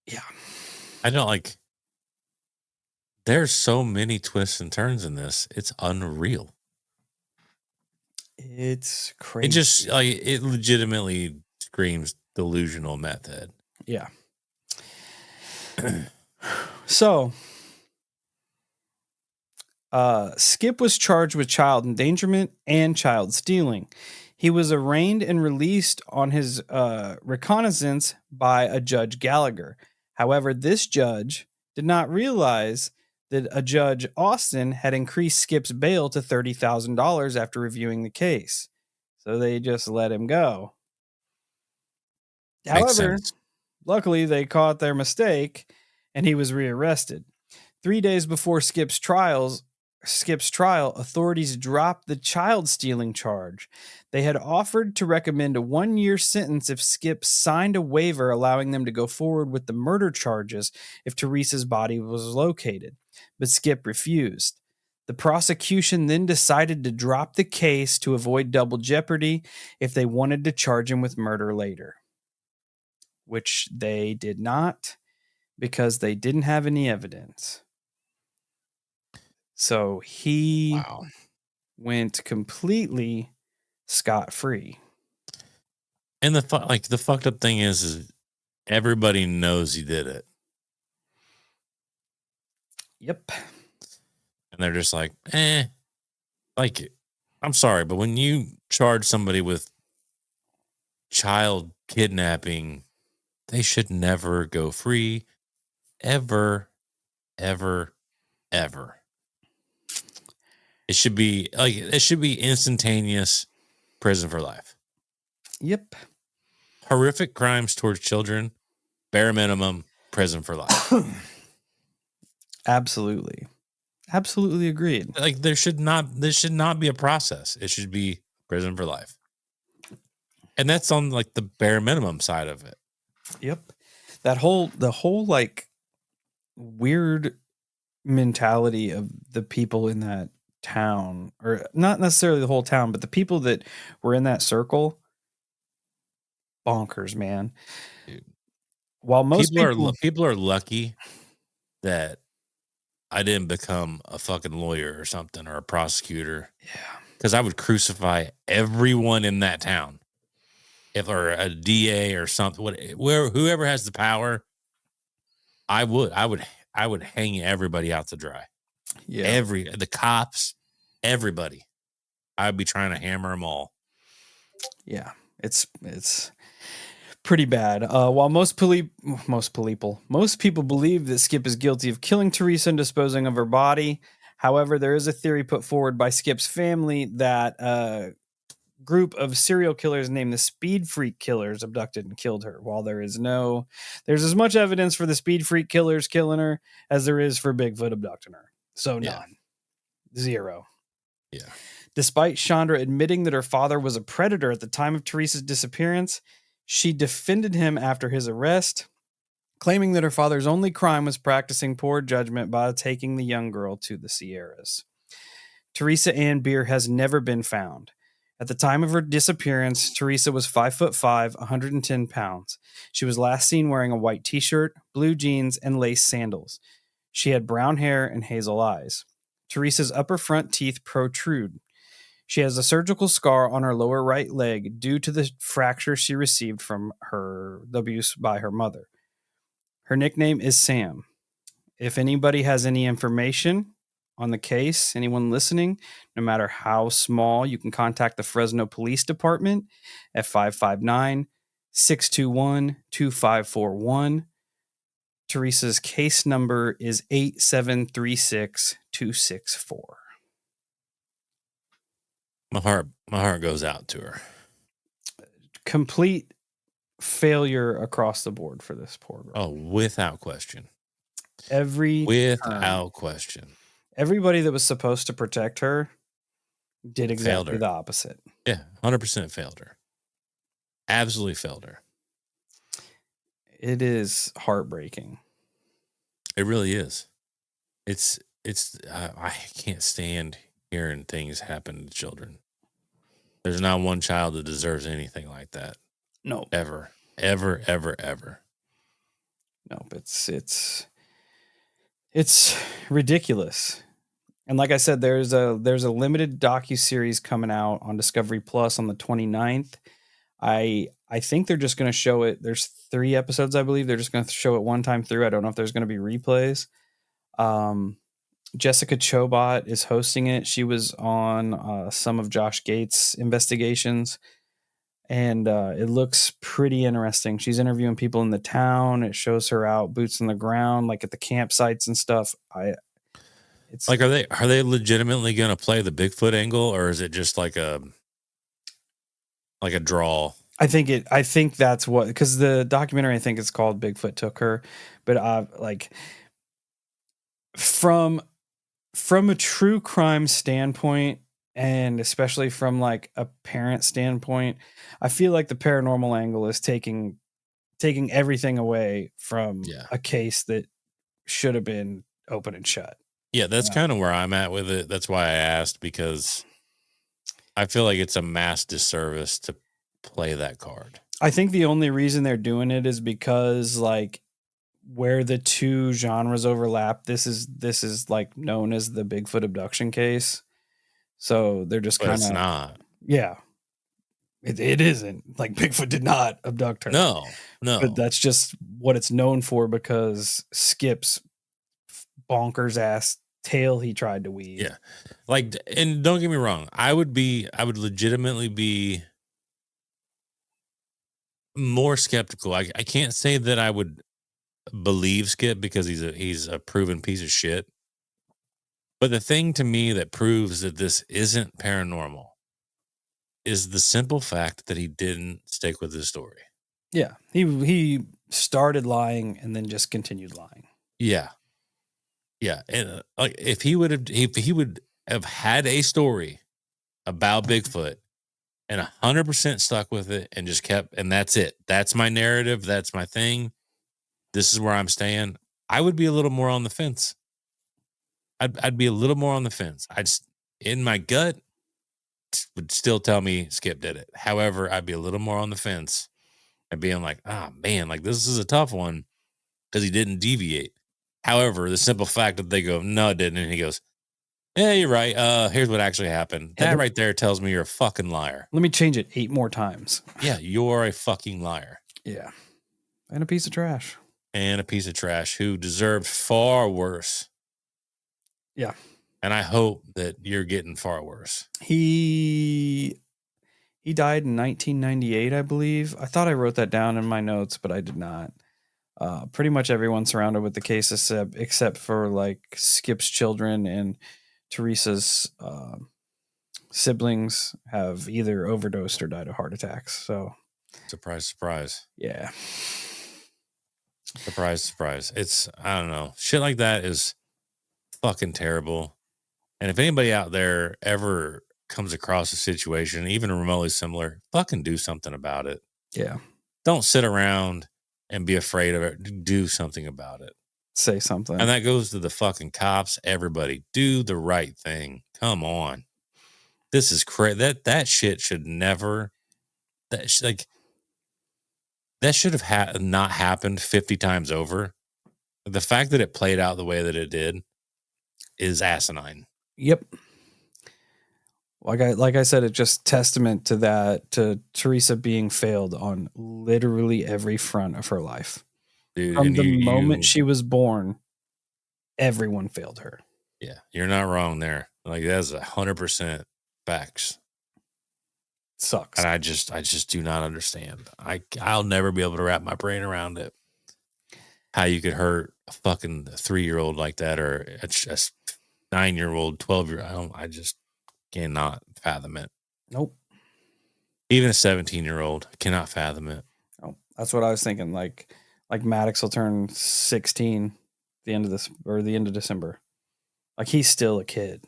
Yeah. I don't like. There's so many twists and turns in this. It's unreal. It's crazy. It just it legitimately screams delusional meth head. Yeah. So, Skip was charged with child endangerment and child stealing. He was arraigned and released on his reconnaissance by a Judge Gallagher. However, this judge did not realize that a Judge Austin had increased Skip's bail to $30,000 after reviewing the case. So they just let him go. Makes However, sense. luckily they caught their mistake and he was rearrested. 3 days before Skip's trial, authorities dropped the child stealing charge. They had offered to recommend a 1-year sentence if Skip signed a waiver allowing them to go forward with the murder charges if Theresa's body was located, but Skip refused. The prosecution then decided to drop the case to avoid double jeopardy if they wanted to charge him with murder later, which they did not because they didn't have any evidence. So he went completely scot-free. And the fucked up thing is everybody knows he did it. Yep. And they're just like, like, I'm sorry, but when you charge somebody with child kidnapping, they should never go free. Ever, ever, ever. It should be instantaneous prison for life. Yep. Horrific crimes towards children, bare minimum, prison for life. Absolutely agreed. Like this should not be a process. It should be prison for life. And that's on like the bare minimum side of it. Yep. The whole like weird mentality of the people in that town, or not necessarily the whole town, but the people that were in that circle, bonkers, man. Dude. While most people are lucky that I didn't become a fucking lawyer or something, or a prosecutor. Yeah. Because I would crucify everyone in that town. Or a DA or something, whoever has the power, I would hang everybody out to dry. Yeah. The cops, everybody. I'd be trying to hammer them all. Yeah. It's pretty bad. While most people believe that Skip is guilty of killing Theresa and disposing of her body. However, there is a theory put forward by Skip's family that a group of serial killers named the Speed Freak Killers abducted and killed her. While there's as much evidence for the Speed Freak Killers killing her as there is for Bigfoot abducting her. So none. Zero. Yeah. Despite Chandra admitting that her father was a predator at the time of Theresa's disappearance, she defended him after his arrest, claiming that her father's only crime was practicing poor judgment by taking the young girl to the Sierras. Theresa Ann Bier has never been found. At the time of her disappearance, Theresa was 5'5", 110 pounds. She was last seen wearing a white t-shirt, blue jeans, and lace sandals. She had brown hair and hazel eyes. Theresa's upper front teeth protrude. She has a surgical scar on her lower right leg due to the fracture she received from the abuse by her mother. Her nickname is Sam. If anybody has any information on the case, anyone listening, no matter how small, you can contact the Fresno Police Department at 559-621-2541. Theresa's case number is 8736264. My heart goes out to her. Complete failure across the board for this poor girl. Oh, without question. Without question. Everybody that was supposed to protect her did exactly the opposite. Yeah, 100% failed her. Absolutely failed her. It is heartbreaking. It really is. I can't stand hearing things happen to children. There's not one child that deserves anything like that. No. Ever. No, it's ridiculous. And like I said, there's a limited docuseries coming out on Discovery Plus on the 29th. I think they're just going to show it. There's 3 episodes, I believe. They're just going to show it one time through. I don't know if there's going to be replays. Jessica Chobot is hosting it. She was on some of Josh Gates' investigations, and it looks pretty interesting. She's interviewing people in the town. It shows her out boots on the ground, like at the campsites and stuff. It's like, are they legitimately going to play the Bigfoot angle, or is it just like a draw? I think that's what, because the documentary, I think it's called Bigfoot Took Her, but like from a true crime standpoint, and especially from like a parent standpoint, I feel like the paranormal angle is taking everything away from a case that should have been open and shut. Yeah, that's kind of where I'm at with it. That's why I asked, because I feel like it's a mass disservice to play that card. I think the only reason they're doing it is because, like, where the two genres overlap, this is like known as the Bigfoot abduction case. So they're just kind of, it's not. Yeah. It isn't. Like, Bigfoot did not abduct her. No. But that's just what it's known for, because Skip's bonkers ass tale he tried to weave. Yeah. Like, and don't get me wrong, I would legitimately be more skeptical. I can't say that I would believe Skip, because he's a proven piece of shit. But the thing to me that proves that this isn't paranormal is the simple fact that he didn't stick with his story. Yeah. He started lying and then just continued lying. Yeah. Yeah. And like, if he would have had a story about Bigfoot and 100% stuck with it and just kept, and that's it. That's my narrative. That's my thing. This is where I'm staying. I would be a little more on the fence. I'd be a little more on the fence. In my gut, would still tell me Skip did it. However, I'd be a little more on the fence and being like, man, like, this is a tough one because he didn't deviate. However, the simple fact that they go, no, it didn't. And he goes, yeah, you're right. Here's what actually happened. That right there tells me you're a fucking liar. Let me change it 8 more times. Yeah, you're a fucking liar. Yeah. And a piece of trash. Who deserved far worse. Yeah. And I hope that you're getting far worse. He He died in 1998, I believe. I thought I wrote that down in my notes, but I did not. Pretty much everyone surrounded with the case except for like Skip's children and Theresa's siblings have either overdosed or died of heart attacks. So, Surprise, surprise. yeah. Surprise, surprise. It's, I don't know. Shit like that is fucking terrible. And if anybody out there ever comes across a situation, even remotely similar, fucking do something about it. Yeah. Don't sit around and be afraid of it. Do something about it. Say something. And that goes to the fucking cops. Everybody, do the right thing. Come on. This is crazy. That shit should never. That should have not happened 50 times over. The fact that it played out the way that it did is asinine. Yep. Like I said, it's just testament to that, to Theresa being failed on literally every front of her life. Dude, From and the moment she was born, everyone failed her. Yeah, you're not wrong there. Like, that's 100% facts. Sucks. And I just do not understand. I'll never be able to wrap my brain around it. How you could hurt a fucking 3-year-old like that, or a 9-year-old, 12-year-old. I just cannot fathom it. Nope. Even a 17-year-old cannot fathom it. Oh, that's what I was thinking. Like Maddox will turn 16 the end of December. Like, he's still a kid.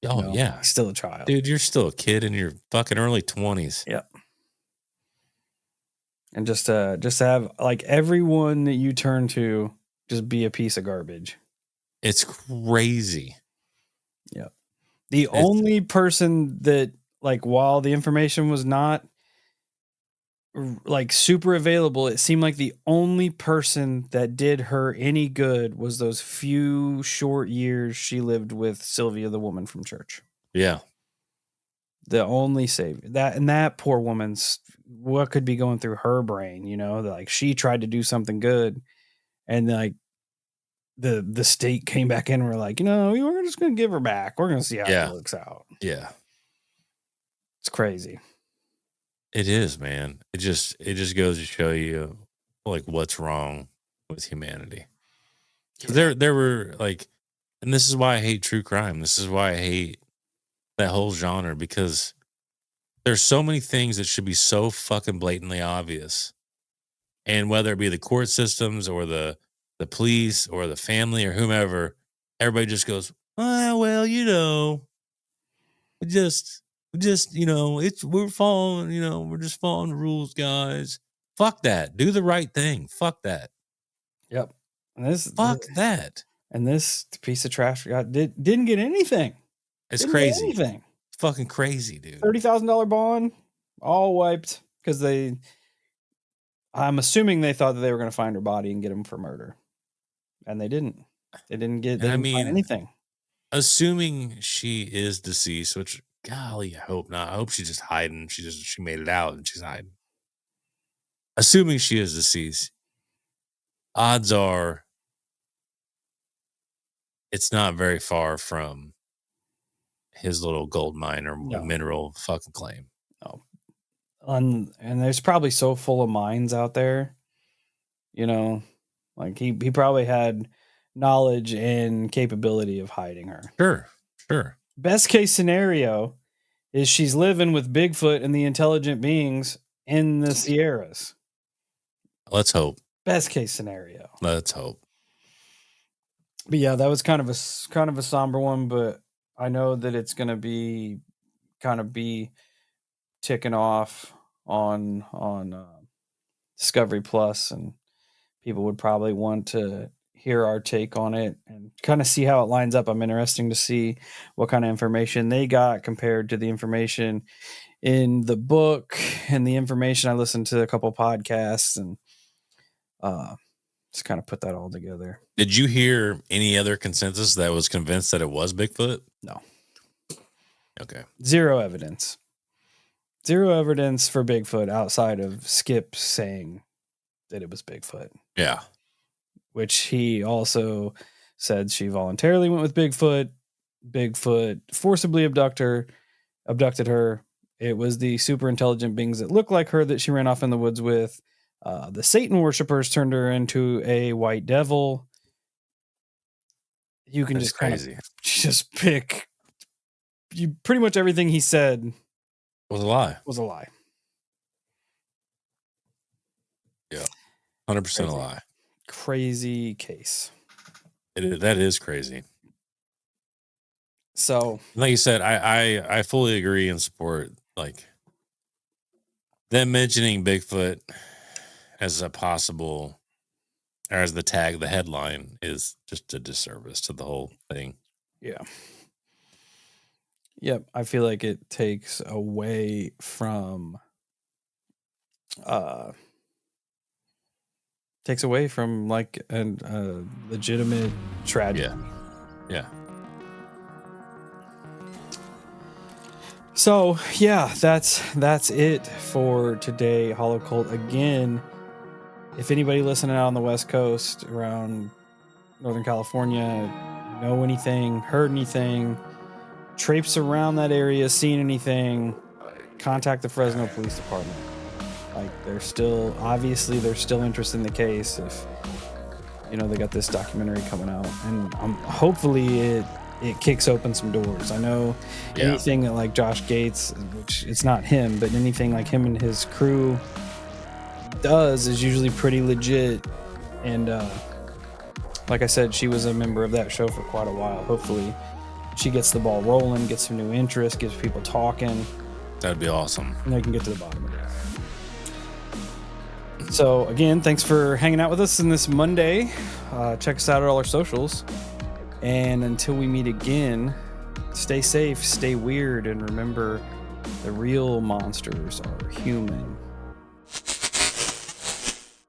Oh, yeah. He's still a child. Dude, you're still a kid in your fucking early 20s. Yep. And just to have like everyone that you turn to just be a piece of garbage. It's crazy. Yep. The only person that, like, while the information was not like super available, it seemed like the only person that did her any good was those few short years she lived with Sylvia, the woman from church. Yeah. The only savior. That poor woman's, what could be going through her brain, like she tried to do something good, and like the state came back in and were like, we're just gonna give her back. We're gonna see how it works out. Yeah. It's crazy. It is, man. It just goes to show you like what's wrong with humanity. Yeah. There were like, and this is why I hate true crime. This is why I hate that whole genre, because there's so many things that should be so fucking blatantly obvious. And whether it be the court systems or the police or the family or whomever, everybody just goes, well, we just, we're following, we're just following the rules, guys. Fuck that. Do the right thing. Fuck that. Yep. And that. And this piece of trash didn't get anything. It's crazy. Anything. It's fucking crazy, dude. $30,000 bond, all wiped because I'm assuming they thought that they were going to find her body and get him for murder, and they didn't. They didn't find anything. Assuming she is deceased, which, golly, I hope not. I hope she's just hiding. She made it out and she's hiding. Assuming she is deceased, odds are it's not very far from his little gold mine or mineral fucking claim. No. And there's probably so full of mines out there, like he probably had knowledge and capability of hiding her. Sure. Best case scenario is she's living with Bigfoot and the intelligent beings in the Sierras. Let's hope. Best case scenario. Let's hope. But yeah, that was kind of a somber one, but I know that it's going to be ticking off on Discovery Plus, and people would probably want to hear our take on it and kind of see how it lines up. I'm interested to see what kind of information they got compared to the information in the book and the information I listened to a couple podcasts, and just kind of put that all together. Did you hear any other consensus that was convinced that it was Bigfoot? No. Okay. Zero evidence for Bigfoot outside of Skip saying that it was Bigfoot. Yeah. Which he also said she voluntarily went with Bigfoot. Bigfoot forcibly abducted her. It was the super intelligent beings that look like her that she ran off in the woods with. The Satan worshippers turned her into a white devil. You can That's just kind of crazy. just pick. You pretty much everything he said Was a lie. was a lie. Yeah, 100% Crazy. a lie. Crazy case. That is crazy. So, like you said, I fully agree and support like them mentioning Bigfoot as a possible, or as the tag, the headline is just a disservice to the whole thing. yeah. Yep. I feel like it takes away from like a legitimate tragedy. Yeah. So yeah, that's it for today. Holocult. Again, if anybody listening out on the West Coast around Northern California know anything, heard anything, traipse around that area, seen anything, contact the Fresno Police Department. Like they're still interested in the case. If they got this documentary coming out, and hopefully it kicks open some doors. I know anything that like Josh Gates, which it's not him, but anything like him and his crew does is usually pretty legit. And like I said, she was a member of that show for quite a while. Hopefully she gets the ball rolling, gets some new interest, gets people talking. That'd be awesome. And they can get to the bottom of it. So again, thanks for hanging out with us in this Monday. Check us out at all our socials. And until we meet again, stay safe, stay weird, and remember, the real monsters are human.